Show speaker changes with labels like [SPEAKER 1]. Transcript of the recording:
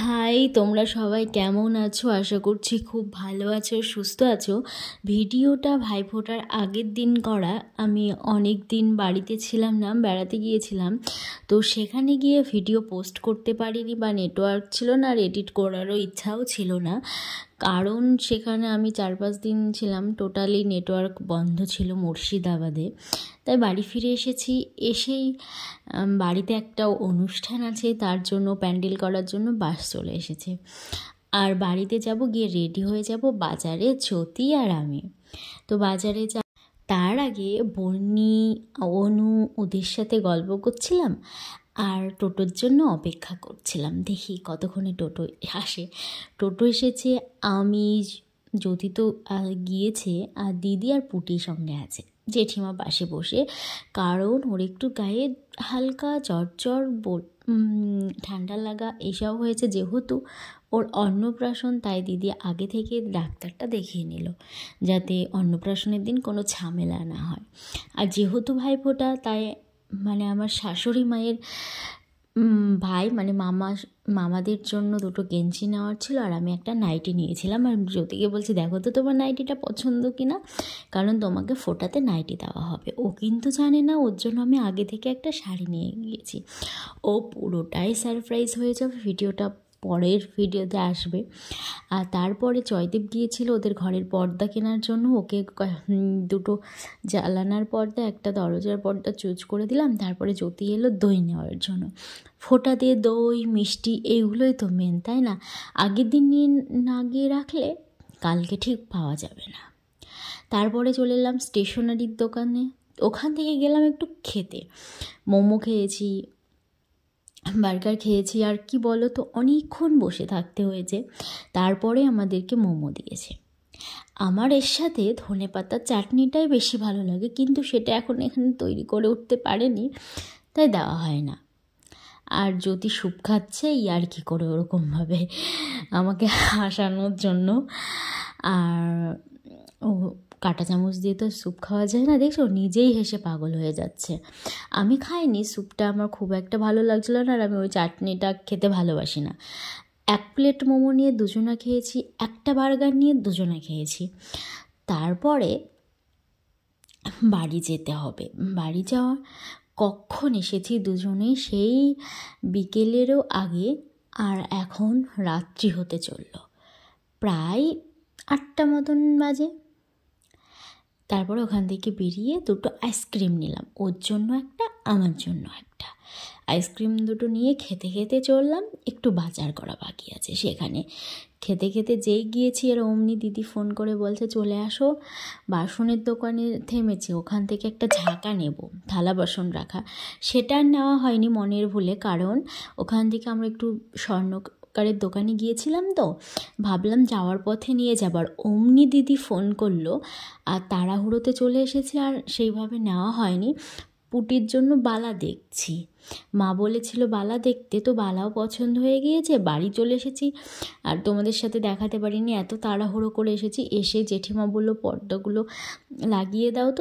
[SPEAKER 1] High, তোমরা সবাই কেমন আছো? আশা করছি খুব ভালো আছো, সুস্থ আছো। ভিডিওটা ভাইফোঁটার আগের দিন করা। আমি অনেক দিন বাড়িতে ছিলাম না, বেড়াতে গিয়েছিলাম। তো সেখানে গিয়ে ভিডিও পোস্ট করতে পারিনি, বা নেটওয়ার্ক ছিল না, আর এডিট করারও ইচ্ছাও ছিল না। কারণ সেখানে আমি 4-5 দিন ছিলাম, টোটালি নেটওয়ার্ক বন্ধ ছিল মুর্শিদাবাদে। তাই বাড়ি ফিরে এসেছি। এসেই বাড়িতে একটা অনুষ্ঠান আছে, তার জন্য প্যান্ডেল করার জন্য বাস চলে এসেছে। আর বাড়িতে যাব, গিয়ে রেডি হয়ে যাব বাজারে, জ্যোতি আর আমি। তো বাজারে তার আগে বন্নি, অনু ওদের সাথে গল্প করছিলাম আর টোটোর জন্য অপেক্ষা করছিলাম। দেখি কতক্ষণে টোটো আসে। টোটো এসেছে, আমি জ্যোতি তো গিয়েছে, আর দিদি আর পুটির সঙ্গে আছে, জেঠিমা পাশে বসে। কারণ ওর একটু গায়ে হালকা জ্বর ঠান্ডা লাগা এইসব হয়েছে, যেহেতু ওর অন্নপ্রাশন, তাই দিদি আগে থেকে ডাক্তারটা দেখিয়ে নিল, যাতে অন্নপ্রাশনের দিন কোনো ঝামেলা না হয়। আর যেহেতু ভাইফোঁটা, তাই আমার শাশুড়ি মায়ের ভাই মামাদের জন্য দুটো গেঞ্জি নেওয়ার ছিল, আর আমি একটা নাইটি নিয়েছিলাম। আর জ্যোতিকে বলছি, দেখো তো তোমার নাইটিটা পছন্দ কিনা, কারণ তোমাকে ফোটাতে নাইটি দেওয়া হবে। ও কিন্তু জানে না, ওর জন্য আমি আগে থেকে একটা শাড়ি নিয়ে গিয়েছি। ও পুরোটাই সারপ্রাইজ হয়ে যাবে, ভিডিওটা পরের ভিডিওতে আসবে। আর তারপরে জয়দেব গিয়েছিল ওদের ঘরের পর্দা কেনার জন্য। ওকে দুটো জানালার পর্দা, একটা দরজার পর্দা চুজ করে দিলাম। তারপরে জ্যোতি এলো দই নেওয়ার জন্য। ফোঁটা দিয়ে দই, মিষ্টি, এইগুলোই তো মেন, তাই না? আগের দিন নিয়ে না গিয়ে রাখলে কালকে ঠিক পাওয়া যাবে না। তারপরে চলে এলাম স্টেশনারির দোকানে। ওখান থেকে গেলাম একটু খেতে। মোমো খেয়েছি, বার্গার খেয়েছি, আর কি বলো তো, অনেকক্ষণ বসে থাকতে হয়েছে। তারপরে আমাদেরকে মোমো দিয়েছে। আমার এর সাথে ধনেপাতার চাটনিটাই বেশি ভালো লাগে, কিন্তু সেটা এখন এখানে তৈরি করে উঠতে পারেনি, তাই দেওয়া হয় না। আর যদি স্যুপ খাচ্ছে আর কি করে ওরকমভাবে আমাকে হাসানোর জন্য। আর ও কাঁটা চামচ দিয়ে তো স্যুপ খাওয়া যায় না, দেখছো, নিজেই হেসে পাগল হয়ে যাচ্ছে। আমি খাইনি স্যুপটা, আমার খুব একটা ভালো লাগছিলো না, আর আমি ওই চাটনিটা খেতে ভালোবাসি না। 1 প্লেট মোমো নিয়ে দুজনা খেয়েছি, একটা বার্গার নিয়ে দুজনা খেয়েছি। তারপরে বাড়ি যেতে হবে। বাড়ি যাওয়া কখন এসেছি দুজনেই, সেই বিকেলেরও আগে, আর এখন রাত্রি হতে চলল, প্রায় 8টা মতন বাজে। তারপরে ওখান থেকে বেরিয়ে দুটো আইসক্রিম নিলাম, ওর জন্য একটা, আমার জন্য একটা। আইসক্রিম দুটো নিয়ে খেতে খেতে চললাম। একটু বাজার করা বাকি আছে, সেখানে খেতে খেতে যেই গিয়েছি, আর অমনি দিদি ফোন করে বলছে চলে আসো, বাসনের দোকানে থেমেছে, ওখান থেকে একটা ঝাঁকা নেব, থালা বাসন রাখা। সেটা আর নেওয়া হয়নি মনের ভুলে, কারণ ওখান থেকে আমরা একটু স্বর্ণকারের দোকানে গিয়েছিলাম, তো ভাবলাম যাওয়ার পথে নিয়ে যাবার। অমনি দিদি ফোন করলো, আর তাড়াহুড়োতে চলে এসেছি, আর সেইভাবে নেওয়া হয়নি। পুটির জন্য বালা দেখছি, মা বলেছিল বালা দেখতে, তো বালাও পছন্দ হয়ে গিয়েছে। বাড়ি চলে এসেছি, আর তোমাদের সাথে দেখাতে পারিনি, এত তাড়াহুড়ো করে এসেছি। এসে জেঠিমা বললো পর্দাগুলো লাগিয়ে দাও, তো